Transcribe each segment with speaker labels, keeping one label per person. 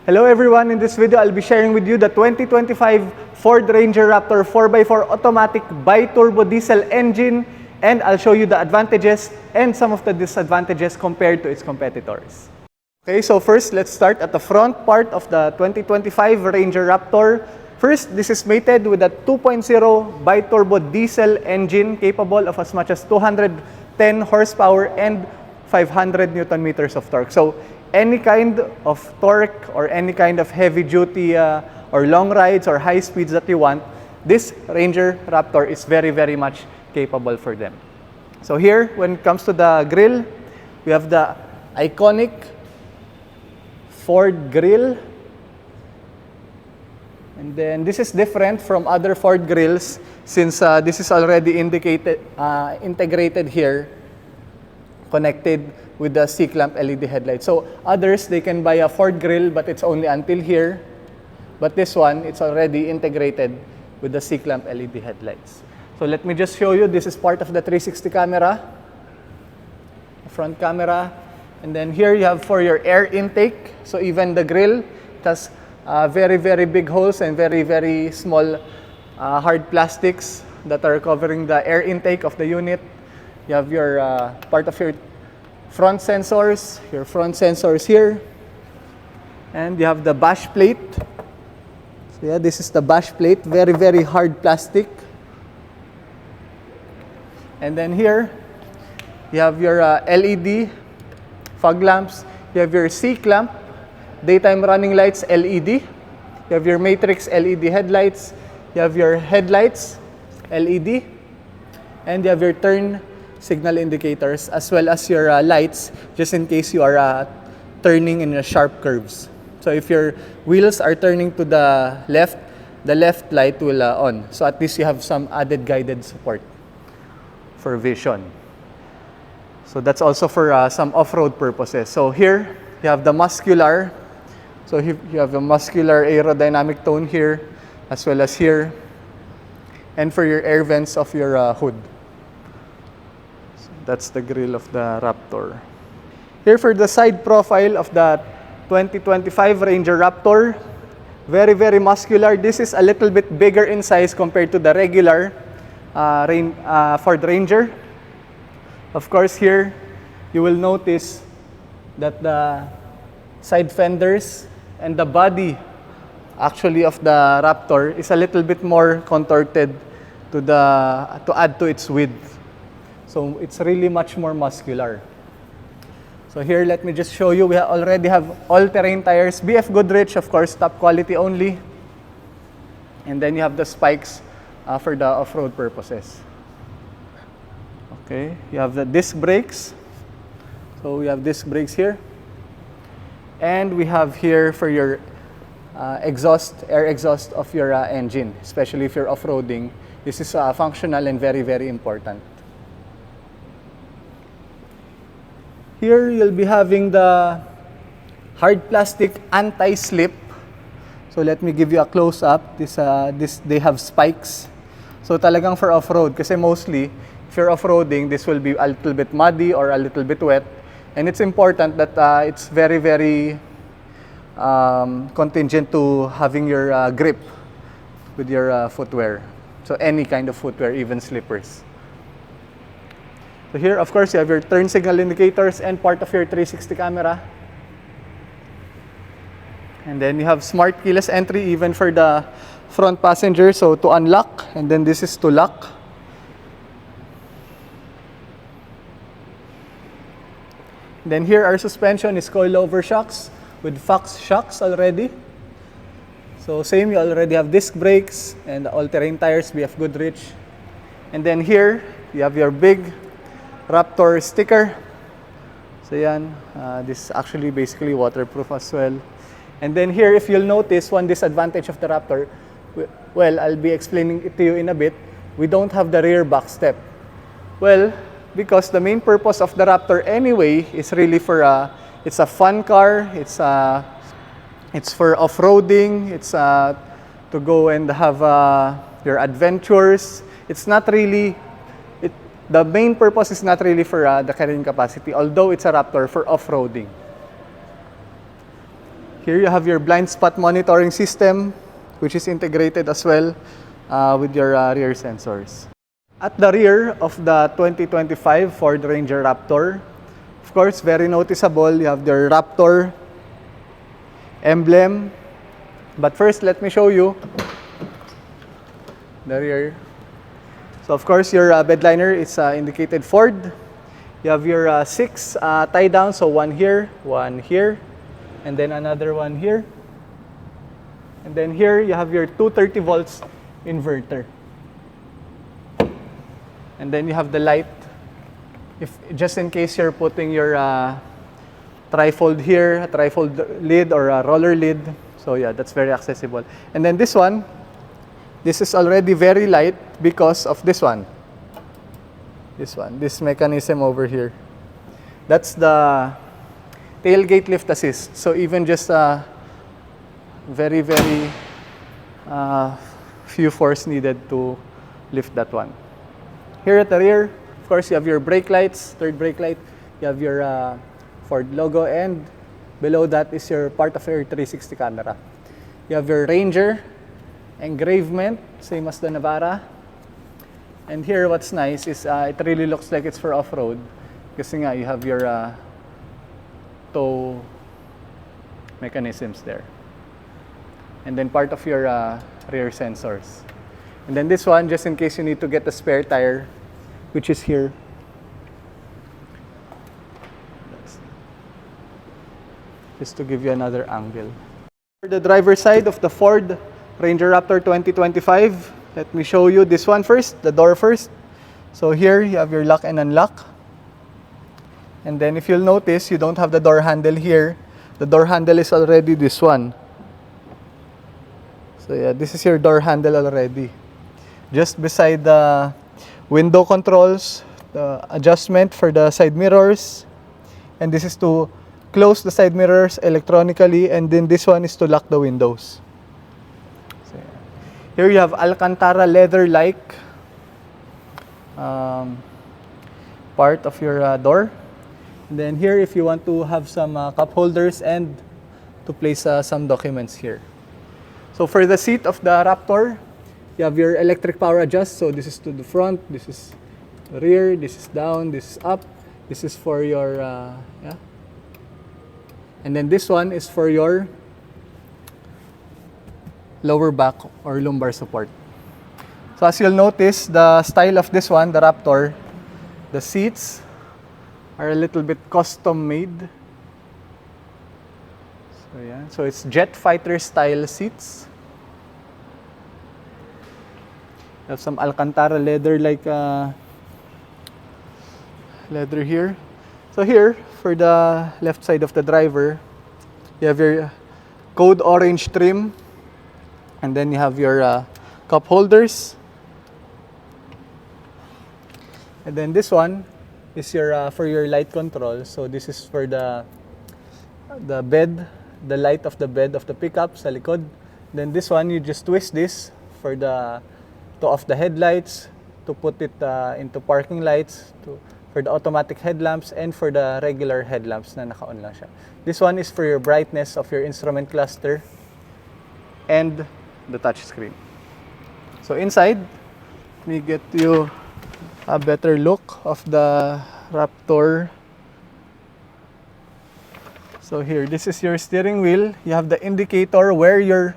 Speaker 1: Hello everyone, in this video I'll be sharing with you the 2025 Ford Ranger Raptor 4x4 automatic bi-turbo diesel engine, and I'll show you the advantages and some of the disadvantages compared to its competitors. Okay, so first let's start at the front part of the 2025 Ranger Raptor. First, this is mated with a 2.0 bi-turbo diesel engine capable of as much as 210 horsepower and 500 Newton meters of torque. So any kind of torque or any kind of heavy duty or long rides or high speeds that you want, this Ranger Raptor is very much capable for them. So here, when it comes to the grille, we have the iconic Ford grille. And then this is different from other Ford grilles since this is already integrated here, connected with the C-clamp LED headlight. So others, they can buy a Ford grille, but it's only until here. But this one, it's already integrated with the C-clamp LED headlights. So let me just show you. This is part of the 360 camera, front camera. And then here you have for your air intake. So even the grille, it has very big holes and very small hard plastics that are covering the air intake of the unit. You have your part of your front sensors here, and you have the bash plate. So yeah, this is the bash plate, very hard plastic. And then here you have your LED fog lamps. You have your C-clamp daytime running lights LED. You have your matrix LED headlights. You have your headlights LED, and you have your turn signal indicators, as well as your lights, just in case you are turning in sharp curves. So if your wheels are turning to the left light will on. So at least you have some added guided support for vision. So that's also for some off-road purposes. So here you have the muscular. So you have a muscular aerodynamic tone here, as well as here, and for your air vents of your hood. That's the grille of the Raptor. Here for the side profile of the 2025 Ranger Raptor, very muscular. This is a little bit bigger in size compared to the regular Ford Ranger. Of course, here you will notice that the side fenders and the body actually of the Raptor is a little bit more contorted to add to its width. So it's really much more muscular. So here, let me just show you. We already have all-terrain tires. BF Goodrich, of course, top quality only. And then you have the spikes for the off-road purposes. Okay, you have the disc brakes. So we have disc brakes here. And we have here for your air exhaust of your engine, especially if you're off-roading. This is functional and very important. Here, you'll be having the hard plastic anti-slip. So let me give you a close-up. They have spikes. So talagang for off-road, kasi mostly, if you're off-roading, this will be a little bit muddy or a little bit wet. And it's important that it's very contingent to having your grip with your footwear. So any kind of footwear, even slippers. So here, of course, you have your turn signal indicators and part of your 360 camera. And then you have smart keyless entry even for the front passenger. So to unlock, and then this is to lock. Then here, our suspension is coilover shocks with Fox shocks already. So same, you already have disc brakes and all-terrain tires, BF Goodrich. And then here, you have your big Raptor sticker. So yan, this is actually basically waterproof as well. And then here, if you'll notice, one disadvantage of the Raptor, well, I'll be explaining it to you in a bit, we don't have the rear back step. Well, because the main purpose of the Raptor anyway is really for, it's a fun car, it's for off-roading, it's to go and have your adventures. It's not really, the main purpose is not really for the carrying capacity, although it's a Raptor for off-roading. Here you have your blind spot monitoring system, which is integrated as well with your rear sensors. At the rear of the 2025 Ford Ranger Raptor, of course, very noticeable, you have the Raptor emblem. But first, let me show you the rear. So of course, your bed liner is indicated Ford. You have your 6 tie down, so one here, and then another one here. And then here, you have your 230 volts inverter. And then you have the light, just in case you're putting your trifold here, a trifold lid or a roller lid. So yeah, that's very accessible. And then this one, this is already very light because of this one. This mechanism over here. That's the tailgate lift assist. So even just very few force needed to lift that one. Here at the rear, of course, you have your brake lights, third brake light. You have your Ford logo, and below that is your part of your 360 camera. You have your Ranger engravement, same as the Navara. And here, what's nice is it really looks like it's for off-road. Kasi nga, you have your tow mechanisms there. And then part of your rear sensors. And then this one, just in case you need to get a spare tire, which is here. Just to give you another angle. For the driver's side of the Ford Ranger Raptor 2025, let me show you this one first, the door first. So here you have your lock and unlock. And then if you'll notice, you don't have the door handle here. The door handle is already this one. So yeah, this is your door handle already. Just beside the window controls, the adjustment for the side mirrors. And this is to close the side mirrors electronically, and then this one is to lock the windows. So, yeah. Here you have Alcantara leather-like part of your door. And then here, if you want to have some cup holders and to place some documents here. So for the seat of the Raptor, you have your electric power adjust. So this is to the front, this is the rear, this is down, this is up. This is for your, And then this one is for your lower back or lumbar support. So as you'll notice, the style of this one, the Raptor, the seats are a little bit custom made. So yeah, so it's jet fighter style seats. You have some Alcantara leather like leather here. So here, for the left side of the driver, you have your code orange trim, and then you have your cup holders. And then this one is your for your light control. So this is for the bed, the light of the bed of the pickup sa likod. Then this one, you just twist this for to off the headlights, to put it into parking lights, for the automatic headlamps, and for the regular headlamps na naka-on lang siya. This one is for your brightness of your instrument cluster and the touch screen. So inside, let me get you a better look of the Raptor. So here, this is your steering wheel. You have the indicator where your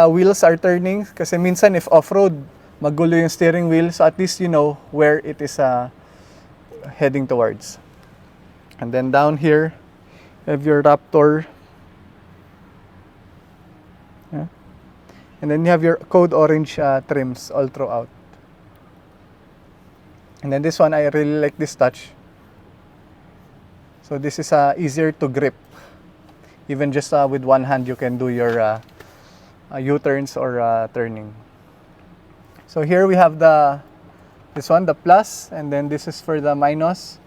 Speaker 1: wheels are turning. Kasi minsan if off-road, magulo yung steering wheel. So at least you know where it is heading towards. And then down here, you have your Raptor. Yeah. And then you have your code orange trims all throughout. And then this one, I really like this touch. So this is easier to grip. Even just with one hand, you can do your U-turns or turning. So here we have this one, the plus, and then this is for the minus.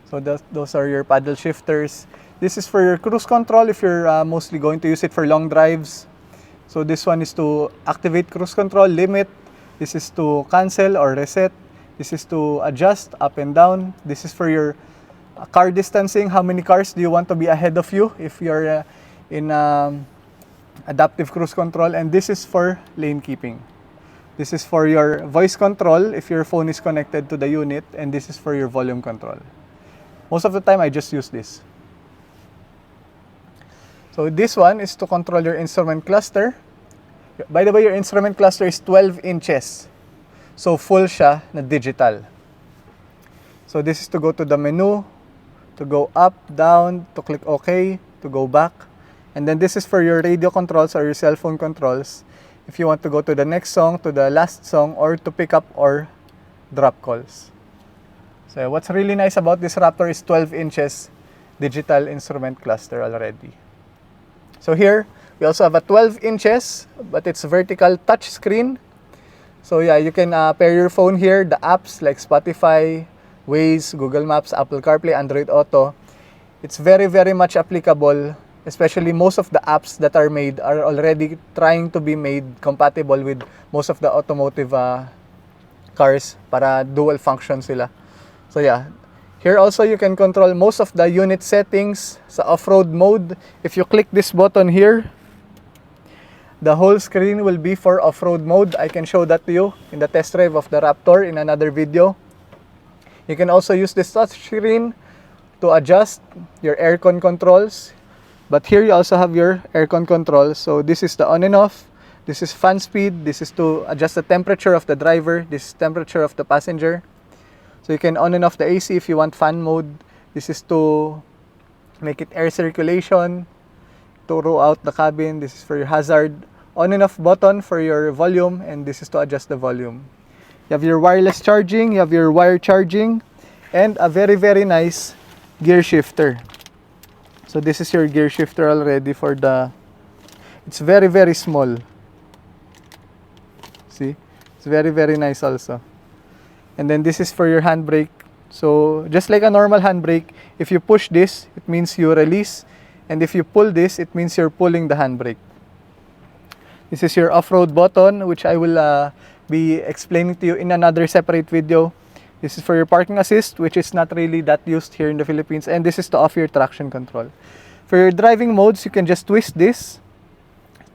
Speaker 1: So those are your paddle shifters. This is for your cruise control if you're mostly going to use it for long drives. So this one is to activate cruise control, limit. This is to cancel or reset. This is to adjust up and down. This is for your car distancing, how many cars do you want to be ahead of you if you're in adaptive cruise control, and this is for lane keeping. This is for your voice control if your phone is connected to the unit, and this is for your volume control. Most of the time, I just use this. So this one is to control your instrument cluster. By the way, your instrument cluster is 12 inches. So full siya na digital. So this is to go to the menu, to go up, down, to click OK, to go back. And then this is for your radio controls or your cell phone controls. If you want to go to the next song, to the last song, or to pick up or drop calls. So what's really nice about this Raptor is 12 inches digital instrument cluster already. So here, we also have a 12 inches, but it's vertical touch screen. So yeah, you can pair your phone here, the apps like Spotify, Waze, Google Maps, Apple CarPlay, Android Auto. It's very, very much applicable, especially most of the apps that are made are already trying to be made compatible with most of the automotive cars para dual function sila. So yeah, here also you can control most of the unit settings sa off-road mode. If you click this button here, the whole screen will be for off-road mode. I can show that to you in the test drive of the Raptor in another video. You can also use this touch screen to adjust your aircon controls. But here you also have your aircon controls. So this is the on and off. This is fan speed. This is to adjust the temperature of the driver. This is temperature of the passenger. So you can on and off the AC if you want fan mode. This is to make it air circulation, to row out the cabin. This is for your hazard. On and off button for your volume, and this is to adjust the volume. You have your wireless charging, you have your wire charging, and a very, very nice gear shifter. So this is your gear shifter already for the... It's very, very small. See? It's very, very nice also. And then this is for your handbrake. So just like a normal handbrake, if you push this, it means you release. And if you pull this, it means you're pulling the handbrake. This is your off-road button, which I will be explaining to you in another separate video. This is for your parking assist, which is not really that used here in the Philippines. And this is to off your traction control. For your driving modes, you can just twist this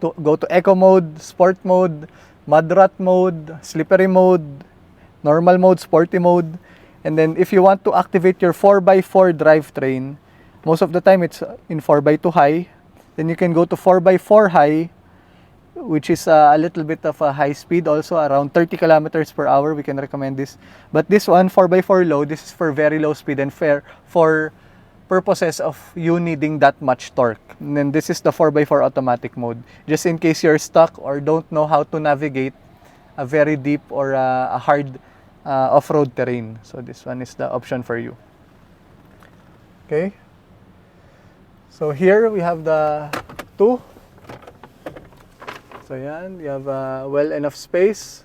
Speaker 1: to go to eco mode, sport mode, mudrat mode, slippery mode, normal mode, sporty mode. And then if you want to activate your 4x4 drivetrain, most of the time it's in 4x2 high. Then you can go to 4x4 high, which is a little bit of a high speed also, around 30 kilometers per hour. We can recommend this. But this one, 4x4 low, this is for very low speed and for purposes of you needing that much torque. And then this is the 4x4 automatic mode, just in case you're stuck or don't know how to navigate a very deep or a hard off-road terrain. So this one is the option for you. Okay. So here we have the two. So yan, you have well enough space.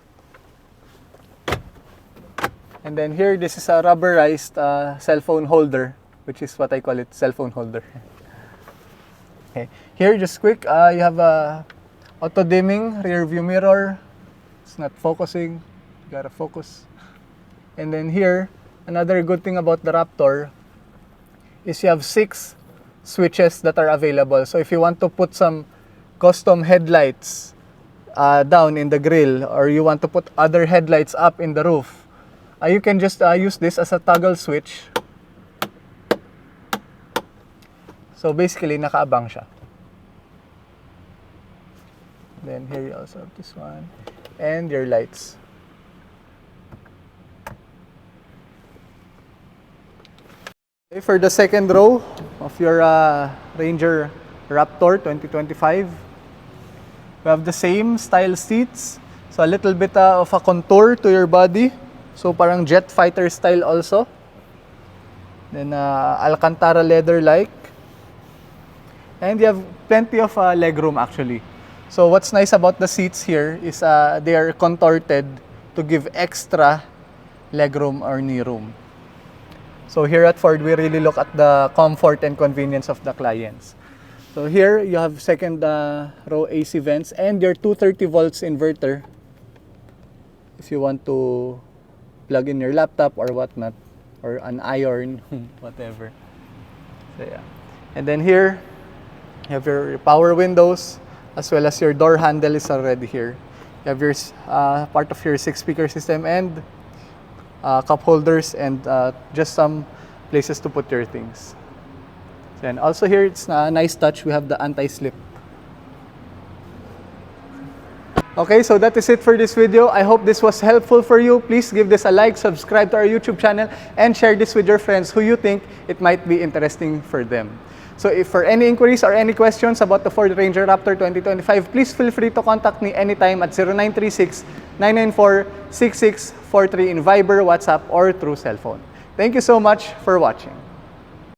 Speaker 1: And then here, this is a rubberized cell phone holder, which is what I call it, cell phone holder. Okay. Here, just quick, you have a auto-dimming rear view mirror. It's not focusing. You gotta focus. And then here, another good thing about the Raptor is you have 6 switches that are available. So if you want to put some custom headlights down in the grill, or you want to put other headlights up in the roof, you can just use this as a toggle switch. So basically, nakaabang siya. Then here you also have this one, and your lights. Okay, for the second row of your Ranger Raptor 2025, we have the same style seats. So a little bit of a contour to your body. So parang jet fighter style also. Then Alcantara leather-like. And you have plenty of legroom actually. So what's nice about the seats here is they are contorted to give extra legroom or knee room. So here at Ford, we really look at the comfort and convenience of the clients. So here you have second row AC vents and your 230 volts inverter if you want to plug in your laptop or whatnot. or an iron, whatever. So yeah. And then here, you have your power windows, as well as your door handle is already here. You have your part of your 6-speaker system and cup holders and just some places to put your things. And also here, it's a nice touch. We have the anti-slip. Okay, so that is it for this video. I hope this was helpful for you. Please give this a like, subscribe to our YouTube channel, and share this with your friends who you think it might be interesting for them. So if for any inquiries or any questions about the Ford Ranger Raptor 2025, please feel free to contact me anytime at 0936-994-6643 in Viber, WhatsApp, or through cell phone. Thank you so much for watching.